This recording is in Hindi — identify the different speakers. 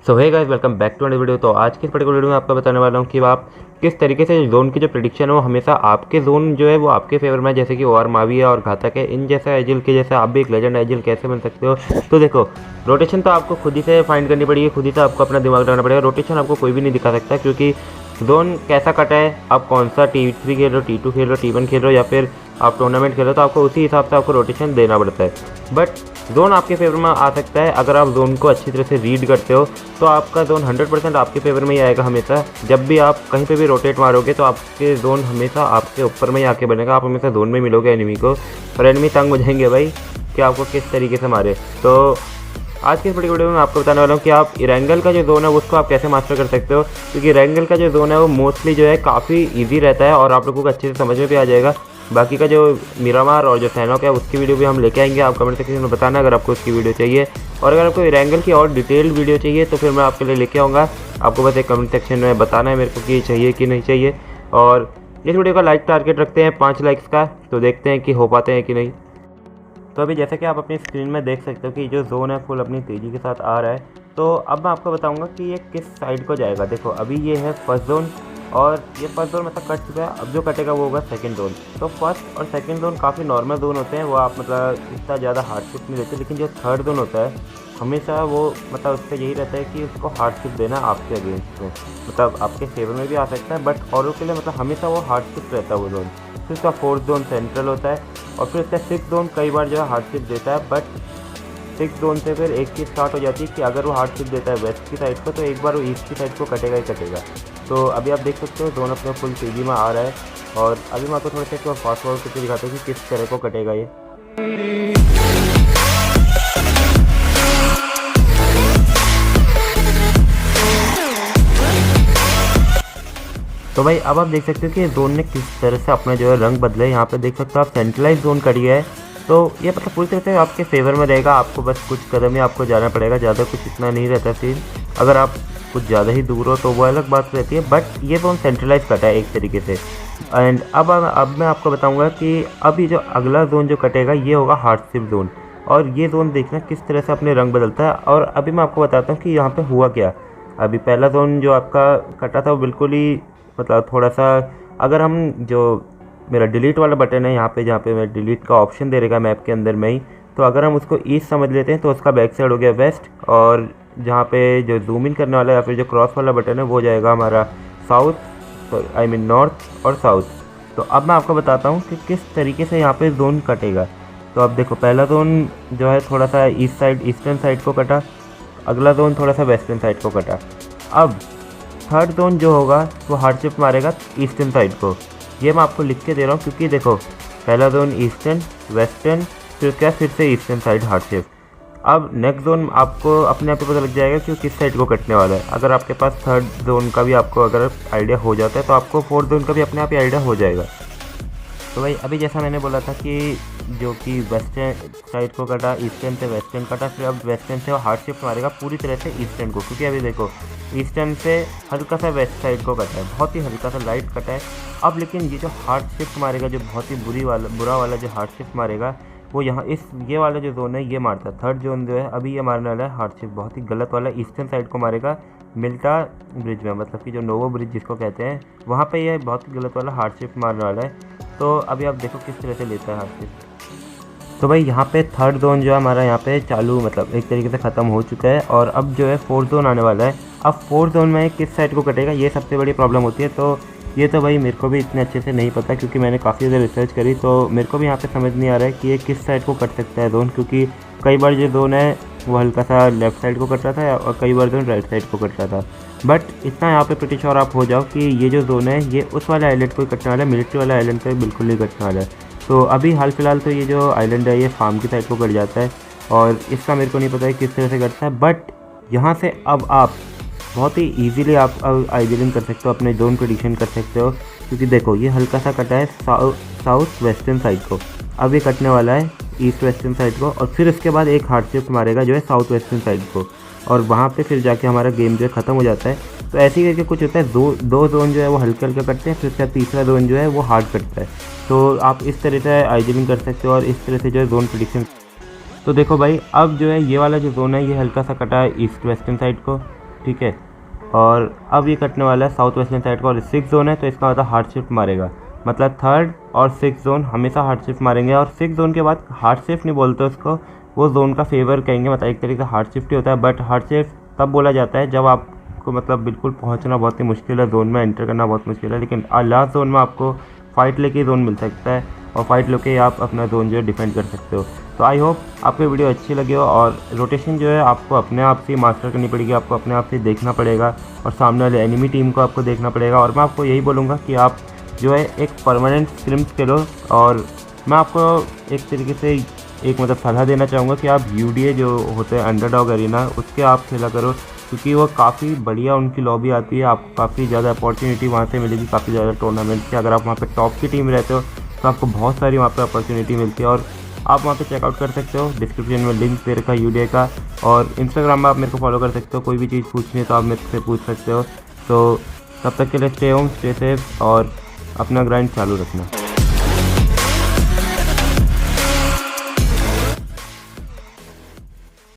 Speaker 1: So hey guys, welcome back to another video. तो आज की इस पर्टिकुलर वीडियो में आपको बताने वाला हूँ कि आप किस तरीके से जोन की जो प्रेडिक्शन है वो हमेशा आपके जोन जो है वो आपके फेवर में, जैसे कि ओआर मावी है और घातक है, इन जैसे एजिल के जैसे आप भी एक लेजेंड एजिल कैसे बन सकते हो। तो देखो, रोटेशन तो आपको खुद ही से फाइंड करनी पड़ेगी, खुद ही से आपको अपना दिमाग लगाना पड़ेगा। रोटेशन आपको कोई भी नहीं दिखा सकता, क्योंकि जोन कैसा कटा है, आप कौन सा T3 खेल रहे हो, T2 खेल रहे हो, T1 खेल रहे हो या फिर आप टूर्नामेंट खेल रहे हो, तो आपको उसी हिसाब से आपको रोटेशन देना पड़ता है। बट जोन आपके फेवर में आ सकता है अगर आप जोन को अच्छी तरह से रीड करते हो, तो आपका जोन 100% आपके फेवर में ही आएगा हमेशा। जब भी आप कहीं पे भी रोटेट मारोगे तो आपके जोन हमेशा आपके ऊपर में ही आके बनेगा, आप हमेशा जोन में मिलोगे एनिमी को, और एनिमी तंग हो जाएंगे भाई कि आपको किस तरीके से मारे। तो आज की इस वीडियो में आपको बताने वाला हूँ कि आप इरेंगल का जो जोन है उसको आप कैसे मास्टर कर सकते हो, क्योंकि इरेंगल का जो जोन है वो मोस्टली जो है काफ़ी ईजी रहता है और आप लोगों को अच्छे से समझ में भी आ जाएगा। बाकी का जो मिरामार और जो सैनॉक है उसकी वीडियो भी हम लेके आएंगे, आप कमेंट सेक्शन में बताना अगर आपको उसकी वीडियो चाहिए। और अगर आपको इरेंगल की और डिटेल्ड वीडियो चाहिए तो फिर मैं आपके लिए लेके आऊँगा। आपको बस एक कमेंट सेक्शन में बताना है मेरे को कि चाहिए कि नहीं चाहिए। और इस वीडियो का लाइक टारगेट रखते हैं 5 लाइक्स का, तो देखते हैं कि हो पाते हैं कि नहीं। तो अभी जैसे कि आप अपनी स्क्रीन में देख सकते हो कि जो जोन है फुल अपनी तेज़ी के साथ आ रहा है। तो अब मैं आपको बताऊंगा कि ये किस साइड को जाएगा। देखो, अभी ये है फर्स्ट जोन और ये फर्स्ट जोन मतलब कट चुका है। अब जो कटेगा वो होगा सेकंड जोन। तो फर्स्ट और सेकंड जोन काफ़ी नॉर्मल जोन होते हैं, वो आप मतलब इतना ज़्यादा हार्डशिप नहीं देते। लेकिन जो थर्ड जोन होता है हमेशा वो मतलब उसका यही रहता है कि उसको हार्डशिप देना आपके अगेंस्ट में, मतलब आपके फेवर में भी आ सकता है बट औरों के लिए मतलब हमेशा वो हार्डशिप रहता है वो जोन। फिर उसका फोर्थ जोन सेंट्रल होता है और फिर उसका सिक्स जोन कई बार जो है हार्डशिप देता है, बट सिक्स जोन से फिर एक चीज़ स्टार्ट हो जाती है कि अगर वो हार्डशिप देता है वेस्ट की साइड को तो एक बार वो ईस्ट की साइड को कटेगा ही कटेगा। तो अभी आप देख सकते हो जोन अपने फुल तेज़ी में आ रहा है और अभी मैं आपको थोड़ा सा फास्ट फॉरवर्ड करके दिखाता हूँ कि किस तरह को कटेगा ये। तो भाई अब आप देख सकते हो कि जोन ने किस तरह से अपना जो है रंग बदले। यहाँ पे देख सकते हो आप सेंट्रलाइज जोन कट गया है, तो ये मतलब पूरी तरह से आपके फेवर में रहेगा। आपको बस कुछ कदम ही आपको जाना पड़ेगा, ज़्यादा कुछ इतना नहीं रहता सीन। अगर आप कुछ ज़्यादा ही दूर हो तो वो अलग बात रहती है, बट ये जोन सेंट्रलाइज कटा है एक तरीके से। एंड अब मैं आपको बताऊँगा कि अभी जो अगला जोन जो कटेगा ये होगा हार्डशिप जोन, और ये जोन देखना किस तरह से अपने रंग बदलता है। और अभी मैं आपको बताता हूँ कि यहाँ पर हुआ क्या। अभी पहला जोन जो आपका कटा था वो बिल्कुल ही मतलब थोड़ा सा, अगर हम जो मेरा डिलीट वाला बटन है यहाँ पे जहाँ पे मैं डिलीट का ऑप्शन दे रहेगा मैप के अंदर में ही, तो अगर हम उसको ईस्ट समझ लेते हैं तो उसका बैक साइड हो गया वेस्ट, और जहाँ पे जो जूम इन करने वाला है या फिर जो क्रॉस वाला बटन है वो जाएगा हमारा साउथ, आई मीन नॉर्थ और साउथ। तो अब मैं आपको बताता हूँ कि किस तरीके से यहाँ पे जोन कटेगा। तो अब देखो, पहला जोन जो है थोड़ा सा ईस्ट साइड ईस्टर्न साइड को कटा, अगला जोन थोड़ा सा वेस्टर्न साइड को कटा। अब थर्ड जोन जो होगा वो हार्डशिप मारेगा ईस्टर्न साइड को। ये मैं आपको लिख के दे रहा हूँ क्योंकि देखो, पहला जोन ईस्टर्न, वेस्टर्न, फिर क्या फिर से ईस्टर्न साइड हार्डशिप। अब नेक्स्ट जोन आपको अपने आप को पता लग जाएगा कि किस साइड को कटने वाला है। अगर आपके पास थर्ड जोन का भी आपको अगर आइडिया हो जाता है तो आपको फोर्थ जोन का भी अपने आप ही आइडिया हो जाएगा। तो भाई अभी जैसा मैंने बोला था कि जो कि वेस्टर्न साइड को कटा, ईस्टर्न से वेस्टर्न कटा, फिर अब वेस्टर्न से वो हार्डशिप मारेगा पूरी तरह से ईस्टर्न को, क्योंकि अभी देखो ईस्टर्न से हल्का सा वेस्ट साइड को कटा है, बहुत ही हल्का सा लाइट कटा है। अब लेकिन ये जो हार्डशिप मारेगा, जो बहुत ही बुरा वाला जो हार्डशिप मारेगा वो यहाँ इस ये वाला जो जोन है ये मारता है। थर्ड जोन जो है अभी ये मारने वाला है हार्डशिप, बहुत ही गलत वाला ईस्टर्न साइड को मारेगा मिल्टा ब्रिज में, मतलब कि जो नोवो ब्रिज जिसको कहते हैं वहाँ पे ये बहुत ही गलत वाला हार्डशिप मारने वाला है। तो अभी आप देखो किस तरह से लेता है हार्डशिप। तो भाई यहाँ पे थर्ड जोन जो है हमारा यहाँ पे चालू मतलब एक तरीके से ख़त्म हो चुका है, और अब जो है फोर्थ जोन आने वाला है। अब फोर्थ जोन में किस साइड को कटेगा ये सबसे बड़ी प्रॉब्लम होती है। तो ये तो भाई मेरे को भी इतने अच्छे से नहीं पता, क्योंकि मैंने काफ़ी ज़्यादा रिसर्च करी, तो मेरे को भी यहाँ पे समझ नहीं आ रहा है कि ये किस साइड को कट सकता है जोन, क्योंकि कई बार जो जोन है वो हल्का सा लेफ्ट साइड को कट रहा था और कई बार जोन राइट साइड को कट रहा था। बट इतना यहाँ पे प्रीटी श्योर आप हो जाओ कि ये जो जोन है ये उस वाले आइलैंड को ही कटने वाला है, मिलिट्री वाला आइलैंड को बिल्कुल नहीं कटने वाला है। तो अभी हाल फिलहाल तो ये जो आइलैंड है ये फार्म की साइड को कट जाता है, और इसका मेरे को नहीं पता है किस तरह से कटता है। बट यहाँ से अब आप बहुत ही ईजीली आप आइडियलिंग कर सकते हो, अपने जोन प्रेडिक्शन कर सकते हो, क्योंकि देखो ये हल्का सा कटा है साउथ वेस्टर्न साइड को, अब ये कटने वाला है ईस्ट वेस्टर्न साइड को, और फिर इसके बाद एक हार्डशिप मारेगा जो है साउथ वेस्टर्न साइड को, और वहाँ पे फिर जाके हमारा गेम जो है ख़त्म हो जाता है। तो ऐसे ही करके कुछ होता है, दो जोन जो है वो हल्के हल्के कटते हैं, फिर उसका तीसरा जोन जो है वो हार्ड कटता है। तो आप इस तरह से आइडियलिंग कर सकते हो और इस तरह से जो है जोन प्रेडिक्शन। तो देखो भाई अब जो है ये वाला जो जोन है ये हल्का सा कटा है ईस्ट वेस्टर्न साइड को, ठीक है। और अब ये कटने वाला है साउथ वेस्टर्न साइड का और 6 जोन है, तो इसका मतलब हार्ड शिफ्ट मारेगा, मतलब 3rd और 6 जोन हमेशा हार्ड शिफ्ट मारेंगे। और 6 जोन के बाद हार्ड शिफ्ट नहीं बोलते उसको, वो जोन का फेवर कहेंगे, मतलब एक तरीके से हार्ड शिफ्ट ही होता है। बट हार्ड शिफ्ट तब बोला जाता है जब आपको मतलब बिल्कुल पहुंचना बहुत ही मुश्किल है, जोन में एंटर करना बहुत मुश्किल है, लेकिन लास्ट जोन में आपको फाइट लेके जोन मिल सकता है और फाइट लेके आप अपना जोन जो है डिफेंड कर सकते हो। तो आई होप आपको वीडियो अच्छी लगी हो। और रोटेशन जो है आपको अपने आप से मास्टर करनी पड़ेगी, आपको अपने आप से देखना पड़ेगा और सामने वाले एनिमी टीम को आपको देखना पड़ेगा। और मैं आपको यही बोलूँगा कि आप जो है एक परमानेंट स्क्रिम्स खेलो। और मैं आपको एक तरीके से एक मतलब सलाह देना चाहूँगा कि आप UDA जो होते हैं अंडरडॉग अरीना, उसके आप खेला करो, क्योंकि वो काफ़ी बढ़िया उनकी लॉबी आती है, आपको काफ़ी ज़्यादा अपॉर्चुनिटी वहाँ से मिलेगी, काफ़ी ज़्यादा टूर्नामेंट की। अगर आप वहाँ पे टॉप की टीम रहते हो तो आपको बहुत सारी वहाँ पे अपॉर्चुनिटी मिलती है और आप वहाँ पे चेकआउट कर सकते हो। डिस्क्रिप्शन में लिंक दे रखा है UDA का, और इंस्टाग्राम में आप मेरे को फॉलो कर सकते हो। कोई भी चीज़ पूछनी है तो आप मेरे से पूछ सकते हो। तो तब तक के लिए स्टे होम, स्टे सेफ और अपना ग्राइंड चालू रखना।